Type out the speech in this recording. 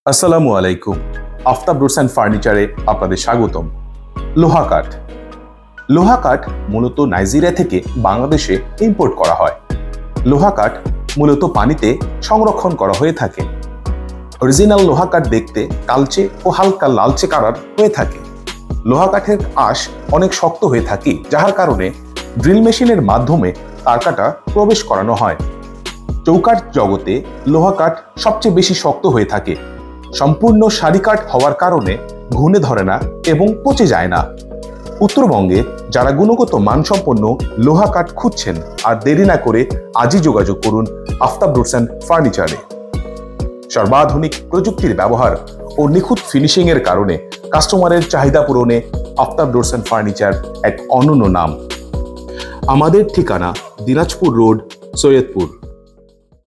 আসসালামু আলাইকুম। Aftab roots and ফার্নিচারে আপনাদের স্বাগতম। লোহা কাঠ। লোহা কাঠ মূলত নাইজেরিয়া থেকে বাংলাদেশে ইম্পোর্ট করা হয়। লোহা কাঠ মূলত পানিতে সংরক্ষণ করা হয়ে থাকে। অরিজিনাল লোহা কাঠ দেখতে কালচে ও হালকা লালচে কালার হয়ে থাকে। লোহা কাঠের আঁশ অনেক শক্ত হয়ে থাকে, যার কারণে ড্রিল মেশিনের মাধ্যমে তার কাটা প্রবেশ করানো হয়। চৌকাঠ জগতে লোহা কাঠ সবচেয়ে বেশি শক্ত হয়ে থাকে। সম্পূর্ণ সারি কাঠ হওয়ার কারণে ঘুণে ধরে না এবং পচে যায় না। উত্তরবঙ্গে যারা গুণগত মানসম্পন্ন লোহা কাঠ খুঁজছেন, আর দেরি না করে আজই যোগাযোগ করুন আফতাব রুটস অ্যান্ড ফার্নিচারে। সর্বাধুনিক প্রযুক্তির ব্যবহার ও নিখুঁত ফিনিশিং এর কারণে কাস্টমারের চাহিদা পূরণে আফতাব রুটস অ্যান্ড ফার্নিচার এক অনন্য নাম। আমাদের ঠিকানা দিনাজপুর রোড, সৈয়দপুর।